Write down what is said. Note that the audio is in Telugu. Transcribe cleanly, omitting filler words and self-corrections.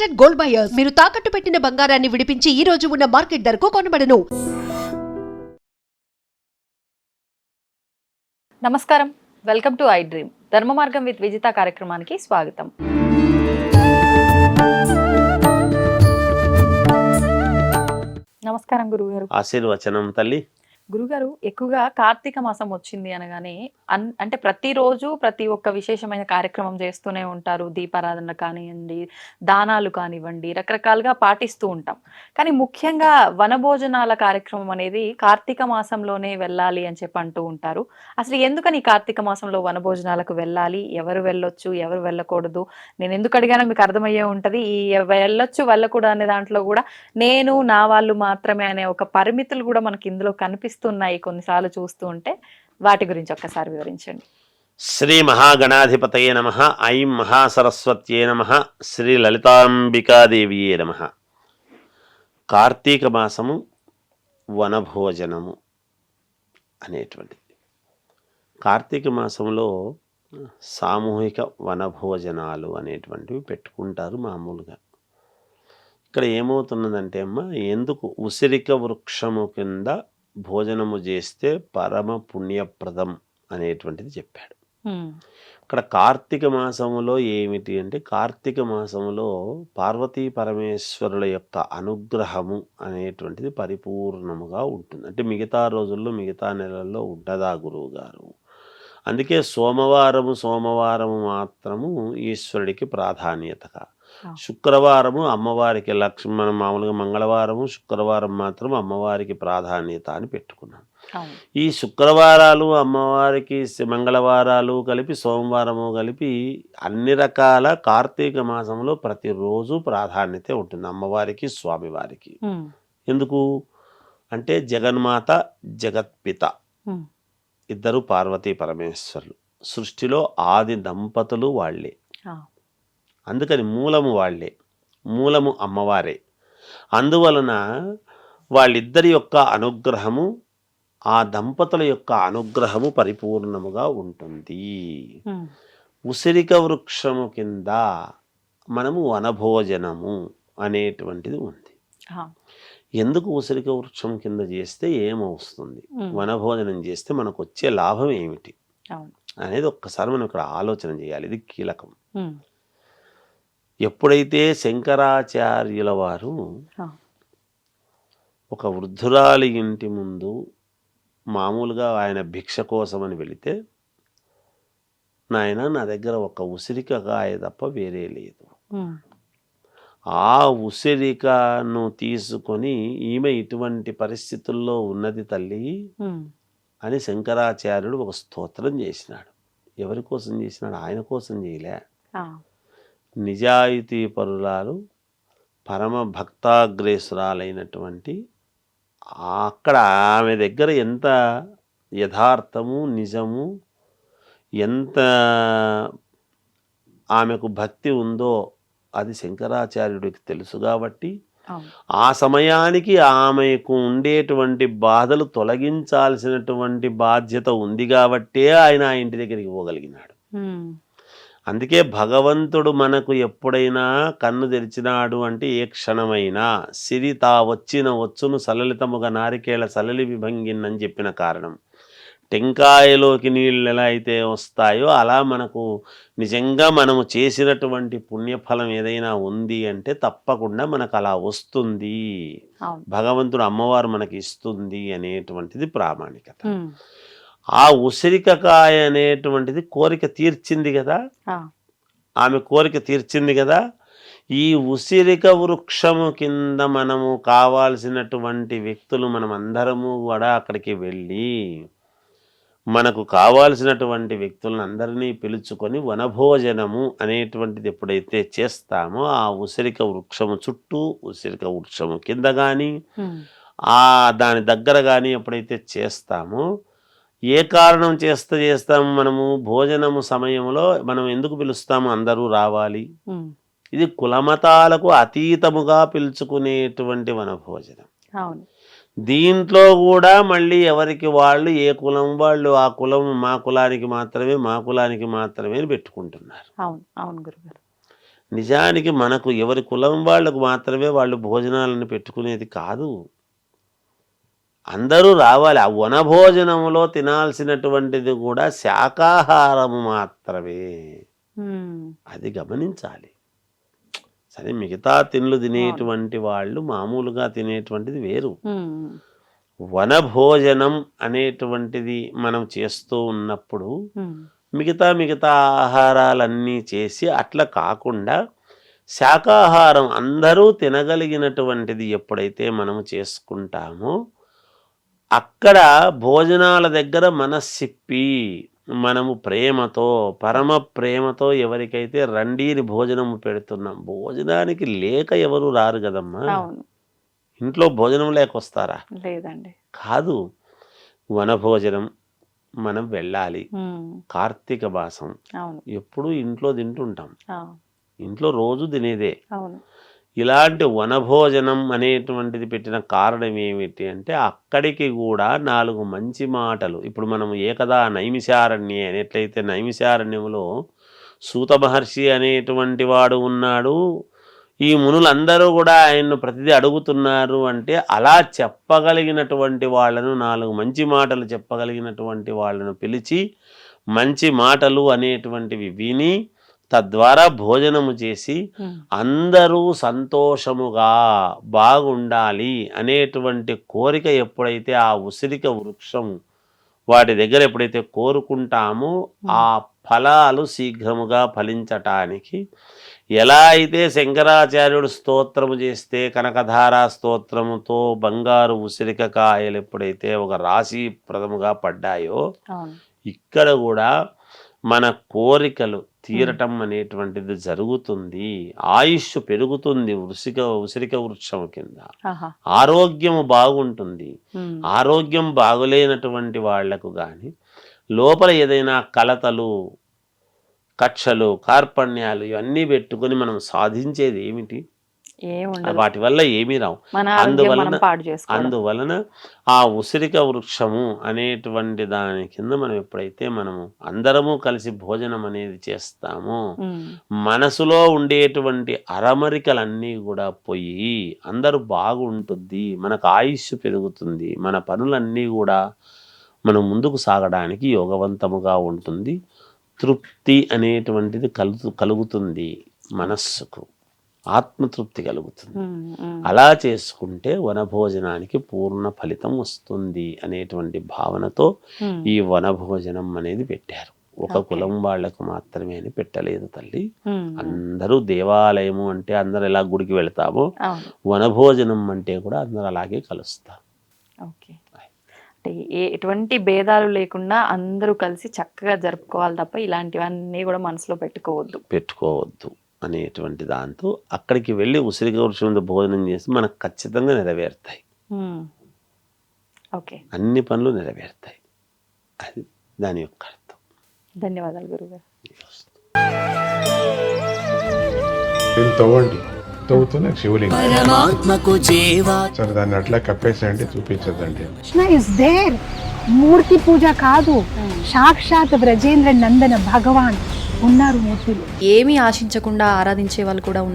ట్రస్టెడ్ గోల్డ్ బయర్స్ మీరు తాకట్టు పెట్టిన బంగారాన్ని విడిపించి ఈ రోజు ఉన్న మార్కెట్ ధరకు కొనబడను. నమస్కారం, వెల్కమ్ టు ఐ డ్రీమ్. ధర్మ మార్గం విత్ విజిత కార్యక్రమానికి స్వాగతం. నమస్కారం గురుగారు. ఆశీర్వచనం తల్లి. గురుగారు, ఎక్కువగా కార్తీక మాసం వచ్చింది అనగానే అంటే ప్రతిరోజు ప్రతి ఒక్క విశేషమైన కార్యక్రమం చేస్తూనే ఉంటారు. దీపారాధన కానివ్వండి, దానాలు కానివ్వండి, రకరకాలుగా పాటిస్తూ ఉంటాం. కానీ ముఖ్యంగా వనభోజనాల కార్యక్రమం అనేది కార్తీక మాసంలోనే వెళ్ళాలి అని చెప్పి అంటూ ఉంటారు. అసలు ఎందుకని ఈ కార్తీక మాసంలో వనభోజనాలకు వెళ్ళాలి, ఎవరు వెళ్ళొచ్చు, ఎవరు వెళ్ళకూడదు? నేను ఎందుకు అడిగానో మీకు అర్థమయ్యే ఉంటుంది. ఈ వెళ్ళొచ్చు వెళ్ళకూడదు అనే దాంట్లో కూడా నేను నా వాళ్ళు మాత్రమే అనే ఒక పరిమితులు కూడా మనకి ఇందులో కనిపిస్తున్నాయి కొన్నిసార్లు చూస్తూ ఉంటే. వాటి గురించి ఒక్కసారి వివరించండి. శ్రీ మహాగణాధిపతయే నమః. ఐం మహాసరస్వత్యే నమః. శ్రీ లలితాంబికాదేవియే నమః. కార్తీక మాసము వనభోజనము అనేటువంటిది. కార్తీక మాసంలో సామూహిక వనభోజనాలు అనేటువంటివి పెట్టుకుంటారు మామూలుగా. ఇక్కడ ఏమవుతున్నదంటే అమ్మ, ఎందుకు ఉసిరిక వృక్షము కింద భోజనము చేస్తే పరమ పుణ్యప్రదం అనేటువంటిది చెప్పాడు. ఇక్కడ కార్తీక మాసములో ఏమిటి అంటే, కార్తీక మాసములో పార్వతీ పరమేశ్వరుల యొక్క అనుగ్రహము అనేటువంటిది పరిపూర్ణముగా ఉంటుంది. అంటే మిగతా రోజుల్లో మిగతా నెలల్లో ఉండదా గురువు గారు? అందుకే సోమవారము మాత్రము ఈశ్వరుడికి ప్రాధాన్యతగా, శుక్రవారము అమ్మవారికి మనం మామూలుగా మంగళవారము శుక్రవారం మాత్రం అమ్మవారికి ప్రాధాన్యత అని పెట్టుకున్నాం. ఈ శుక్రవారాలు అమ్మవారికి, మంగళవారాలు కలిపి, సోమవారము కలిపి అన్ని రకాల కార్తీక మాసంలో ప్రతిరోజు ప్రాధాన్యత ఉంటుంది అమ్మవారికి, స్వామివారికి. ఎందుకు అంటే జగన్మాత జగత్పిత ఇద్దరు పార్వతీ పరమేశ్వరులు. సృష్టిలో ఆది దంపతులు వాళ్ళే, అందుకని మూలము వాళ్ళే, మూలము అమ్మవారే. అందువలన వాళ్ళిద్దరి యొక్క అనుగ్రహము, ఆ దంపతుల యొక్క అనుగ్రహము పరిపూర్ణముగా ఉంటుంది. ఉసిరిక వృక్షము కింద మనము వనభోజనము అనేటువంటిది ఉంది. ఎందుకు ఉసిరిక వృక్షం కింద చేస్తే ఏమవుతుంది, వనభోజనం చేస్తే మనకు వచ్చే లాభం ఏమిటి అనేది ఒక్కసారి మనం ఇక్కడ ఆలోచన చేయాలి. ఇది కీలకం. ఎప్పుడైతే శంకరాచార్యుల వారు ఒక వృద్ధురాలి ఇంటి ముందు మామూలుగా ఆయన భిక్ష కోసమని వెళితే, నాయన నా దగ్గర ఒక ఉసిరికాయ తప్ప వేరే లేదు, ఆ ఉసిరికను తీసుకొని ఈమె ఇటువంటి పరిస్థితుల్లో ఉన్నది తల్లి అని శంకరాచార్యుడు ఒక స్తోత్రం చేసినాడు. ఎవరి కోసం చేసినాడు? ఆయన కోసం చేయలే. నిజాయితీ పరురాలు, పరమ భక్తాగ్రేసురాలైనటువంటి, అక్కడ ఆమె దగ్గర ఎంత యథార్థము, నిజము, ఎంత ఆమెకు భక్తి ఉందో అది శంకరాచార్యుడికి తెలుసు. కాబట్టి ఆ సమయానికి ఆమెకు ఉండేటువంటి బాధలు తొలగించాల్సినటువంటి బాధ్యత ఉంది కాబట్టే ఆయన ఆ ఇంటి దగ్గరికి పోగలిగినాడు. అందుకే భగవంతుడు మనకు ఎప్పుడైనా కన్ను తెరిచినాడు అంటే ఏ క్షణమైనా సిరి తా వచ్చిన వచ్చును సలలితముగా నారికేళ సలలి విభంగిన్ చెప్పిన కారణం. టెంకాయలోకి నీళ్ళు ఎలా అయితే వస్తాయో అలా మనకు నిజంగా మనము చేసినటువంటి పుణ్యఫలం ఏదైనా ఉంది అంటే తప్పకుండా మనకు అలా వస్తుంది, భగవంతుడు అమ్మవారు మనకి ఇస్తుంది అనేటువంటిది ప్రామాణికత. ఆ ఉసిరికాయ అనేటువంటిది కోరిక తీర్చింది కదా, ఆమె కోరిక తీర్చింది కదా. ఈ ఉసిరిక వృక్షము కింద మనము కావాల్సినటువంటి వ్యక్తులు మనం అందరము కూడా అక్కడికి వెళ్ళి మనకు కావాల్సినటువంటి వ్యక్తులను అందరినీ పిలుచుకొని వనభోజనము అనేటువంటిది ఎప్పుడైతే చేస్తామో, ఆ ఉసిరిక వృక్షము చుట్టూ, ఉసిరిక వృక్షము కింద కానీ దాని దగ్గర కానీ ఎప్పుడైతే చేస్తామో, ఏ కారణం చేస్తాము మనము భోజనము సమయంలో మనం ఎందుకు పిలుస్తాము? అందరూ రావాలి. ఇది కులమతాలకు అతీతముగా పిలుచుకునేటువంటి వనభోజనం. దీంట్లో కూడా మళ్ళీ ఎవరికి వాళ్ళు, ఏ కులం వాళ్ళు ఆ కులం మా కులానికి మాత్రమే, మా కులానికి మాత్రమే పెట్టుకుంటున్నారు. నిజానికి మనకు ఎవరి కులం వాళ్ళకు మాత్రమే వాళ్ళు భోజనాలను పెట్టుకునేది కాదు, అందరూ రావాలి. ఆ వనభోజనములో తినాల్సినటువంటిది కూడా శాకాహారము మాత్రమే, అది గమనించాలి. సరే, మిగతా తిండ్లు తినేటువంటి వాళ్ళు మామూలుగా తినేటువంటిది వేరు. వనభోజనం అనేటువంటిది మనం చేస్తూ ఉన్నప్పుడు మిగతా ఆహారాలన్నీ చేసి అట్లా కాకుండా శాకాహారం అందరూ తినగలిగినటువంటిది ఎప్పుడైతే మనం చేసుకుంటామో అక్కడ భోజనాల దగ్గర మనసిప్పి మనము ప్రేమతో, పరమ ప్రేమతో ఎవరికైతే రండీని భోజనము పెడుతున్నాం, భోజనానికి లేక ఎవరు రారు కదమ్మా. ఇంట్లో భోజనం లేకొస్తారా? లేదండి. కాదు, వనభోజనం మనం వెళ్ళాలి. కార్తీక మాసం ఎప్పుడు ఇంట్లో తింటుంటాం, ఇంట్లో రోజు తినేదే. ఇలాంటి వనభోజనం అనేటువంటిది పెట్టిన కారణం ఏమిటి అంటే అక్కడికి కూడా 4 మంచి మాటలు. ఇప్పుడు మనం ఏకదా నైమిషారణ్యే అనేట్లయితే నైమిషారణ్యంలో సూత మహర్షి అనేటువంటి వాడు ఉన్నాడు, ఈ మునులందరూ కూడా ఆయన్ను ప్రతిదీ అడుగుతున్నారు అంటే అలా చెప్పగలిగినటువంటి వాళ్ళను, 4 మంచి మాటలు చెప్పగలిగినటువంటి వాళ్ళను పిలిచి మంచి మాటలు అనేటువంటివి విని తద్వారా భోజనము చేసి అందరూ సంతోషముగా బాగుండాలి అనేటువంటి కోరిక ఎప్పుడైతే ఆ ఉసిరిక వృక్షం వాటి దగ్గర ఎప్పుడైతే కోరుకుంటామో ఆ ఫలాలు శీఘ్రముగా ఫలించటానికి, ఎలా అయితే శంకరాచార్యుడు స్తోత్రము చేస్తే కనకధారా స్తోత్రముతో బంగారు ఉసిరిక కాయలు ఎప్పుడైతే ఒక రాశిప్రదముగా పడ్డాయో ఇక్కడ కూడా మన కోరికలు తీరటం అనేటువంటిది జరుగుతుంది, ఆయుష్ పెరుగుతుంది. ఉసిరిక వృక్షం కింద ఆరోగ్యము బాగుంటుంది. ఆరోగ్యం బాగులేనటువంటి వాళ్లకు కానీ లోపల ఏదైనా కలతలు, కక్షలు, కార్పణ్యాలు ఇవన్నీ పెట్టుకొని మనం సాధించేది ఏమిటి? వాటి వల్ల ఏమీ రావు. అందువలన ఆ ఉసిరిక వృక్షము అనేటువంటి దాని కింద మనం ఎప్పుడైతే మనము అందరము కలిసి భోజనం అనేది చేస్తామో మనసులో ఉండేటువంటి అరమరికలన్నీ కూడా పోయి అందరూ బాగుంటుంది, మనకు ఆయుష్ పెరుగుతుంది, మన పనులన్నీ కూడా మనం ముందుకు సాగడానికి యోగవంతముగా ఉంటుంది, తృప్తి అనేటువంటిది కలుగుతుంది, మనస్సుకు ఆత్మతృప్తి కలుగుతుంది. అలా చేసుకుంటే వనభోజనానికి పూర్ణ ఫలితం వస్తుంది అనేటువంటి భావనతో ఈ వనభోజనం అనేది పెట్టారు. ఒక కులం వాళ్లకు మాత్రమే అని పెట్టలేదు తల్లి. అందరూ దేవాలయము అంటే అందరు ఎలా గుడికి వెళతామో వనభోజనం అంటే కూడా అందరు అలాగే కలుస్తారు. ఎటువంటి భేదాలు లేకుండా అందరూ కలిసి చక్కగా జరుపుకోవాలి తప్ప ఇలాంటివన్నీ కూడా మనసులో పెట్టుకోవద్దు అనేటువంటి దాంతో అక్కడికి వెళ్ళి ఉసిరిక వృక్షం భోజనం చేసి మనకు ఖచ్చితంగా నెరవేరుతాయి, అన్ని పనులు నెరవేరుతాయి. అది దాని యొక్క అర్థం. ధన్యవాదాలు గురుగారు. తవ్వుతున్న శివలింగం సరే దాన్ని అట్లా కప్పేసేయండి, చూపించదండి. Krishna is there. మూర్తి పూజ కాదు, సాక్షాత్ బ్రజేంద్ర నందన భగవాన్ ఉన్నారు మూర్తిలో. ఏమీ ఆశించకుండా ఆరాధించే వాళ్ళు కూడా